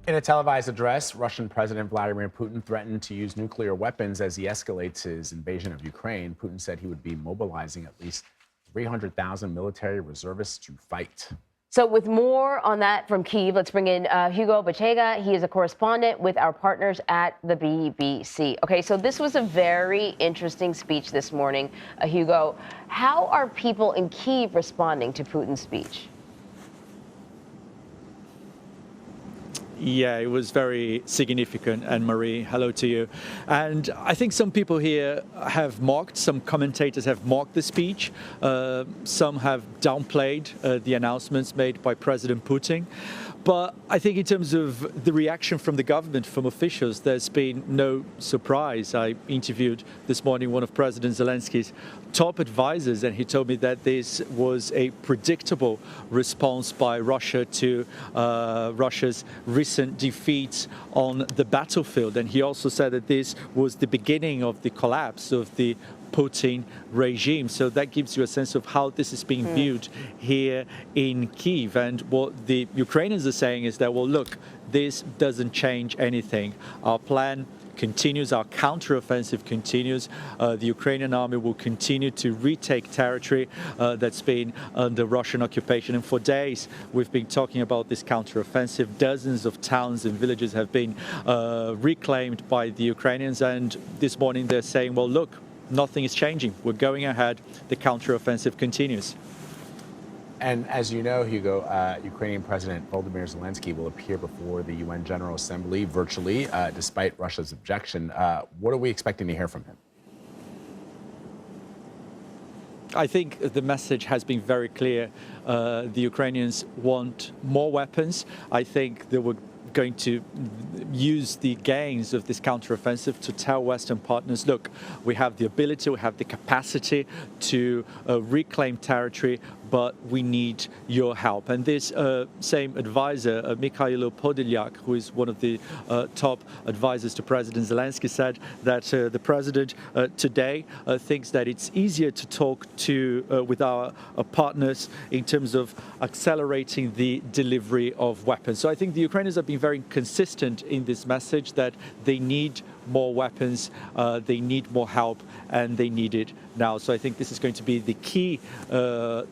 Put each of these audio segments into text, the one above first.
In a televised address, Russian President Vladimir Putin threatened to use nuclear weapons as he escalates his invasion of Ukraine. Putin said he would be mobilizing at least 300,000 military reservists to fight. So with more on that from Kyiv, let's bring in Hugo Bachega. He is a correspondent with our partners at the BBC. Okay, so this was a very interesting speech this morning. Hugo, how are people in Kyiv responding to Putin's speech? Yeah, it was very significant, Anne-Marie. Hello to you. And I think some people here have mocked, some commentators have mocked the speech. Some have downplayed the announcements made by President Putin. But I think in terms of the reaction from the government, from officials, there's been no surprise. I interviewed this morning one of President Zelensky's top advisors, and he told me that this was a predictable response by Russia to Russia's recent defeats on the battlefield. And he also said that this was the beginning of the collapse of the Putin regime. So that gives you a sense of how this is being viewed here in Kyiv. And what the Ukrainians are saying is that, well, look, this doesn't change anything. Our plan continues, our counteroffensive continues. The Ukrainian army will continue to retake territory that's been under Russian occupation. And for days, we've been talking about this counteroffensive. Dozens of towns and villages have been reclaimed by the Ukrainians. And this morning, they're saying, well, look, nothing is changing. We're going ahead. The counteroffensive continues. And as you know, Hugo, Ukrainian President Volodymyr Zelensky will appear before the UN General Assembly virtually, despite Russia's objection. What are we expecting to hear from him? I think the message has been very clear. The Ukrainians want more weapons. I think they were going to use the gains of this counteroffensive to tell Western partners, look, we have the ability, we have the capacity to reclaim territory, but we need your help. And this same advisor, Mikhailo Podolyak, who is one of the top advisors to President Zelensky, said that the president today thinks that it's easier to talk with our partners in terms of accelerating the delivery of weapons. So I think the Ukrainians have been very consistent in this message that they need more weapons, they need more help, and they need it now. So I think this is going to be the key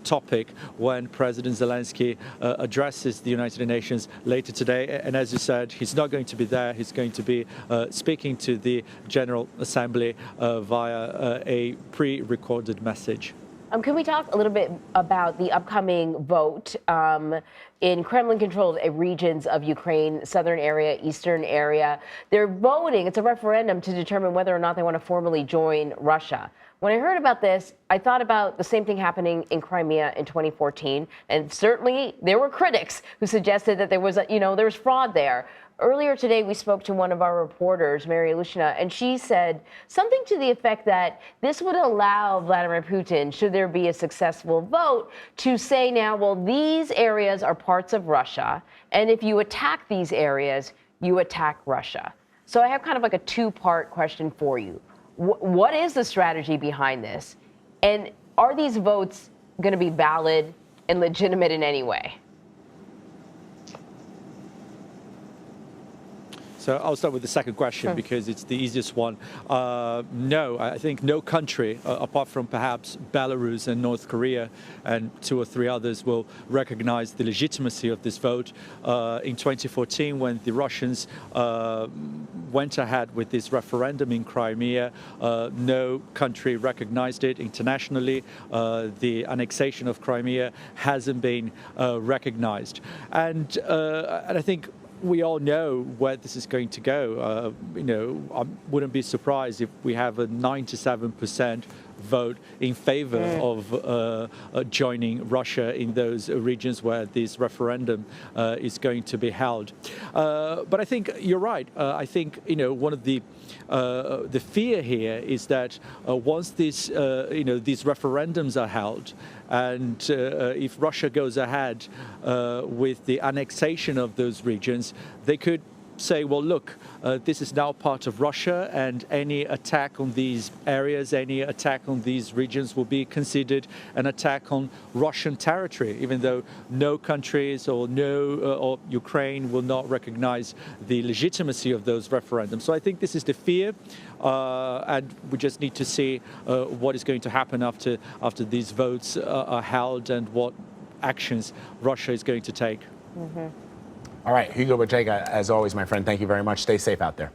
topic when President Zelensky addresses the United Nations later today. And as you said, he's not going to be there. He's going to be speaking to the General Assembly via a pre-recorded message. Can we talk a little bit about the upcoming vote in Kremlin-controlled regions of Ukraine, southern area, eastern area? They're voting. It's a referendum to determine whether or not they want to formally join Russia. When I heard about this, I thought about the same thing happening in Crimea in 2014. And certainly there were critics who suggested that there was, there was fraud there. Earlier today, we spoke to one of our reporters, Mary Lushina, and she said something to the effect that this would allow Vladimir Putin, should there be a successful vote, to say now, well, these areas are parts of Russia, and if you attack these areas, you attack Russia. So I have kind of like a two-part question for you. What is the strategy behind this? And are these votes going to be valid and legitimate in any way? So I'll start with the second question because it's the easiest one. No, I think no country, apart from perhaps Belarus and North Korea and two or three others, will recognize the legitimacy of this vote. In 2014, when the Russians went ahead with this referendum in Crimea, no country recognized it internationally. The annexation of Crimea hasn't been recognized. And I think we all know where this is going to go. I wouldn't be surprised if we have a 97% vote in favor of joining Russia in those regions where this referendum is going to be held. But I think you're right. I think one of the fear here is that once these referendums are held, and if Russia goes ahead with the annexation of those regions, they could say, well, look, this is now part of Russia, and any attack on these areas, any attack on these regions will be considered an attack on Russian territory, even though no countries or or Ukraine will not recognize the legitimacy of those referendums. So I think this is the fear, and we just need to see what is going to happen after these votes are held and what actions Russia is going to take. All right, Hugo Bachega, as always, my friend, thank you very much. Stay safe out there.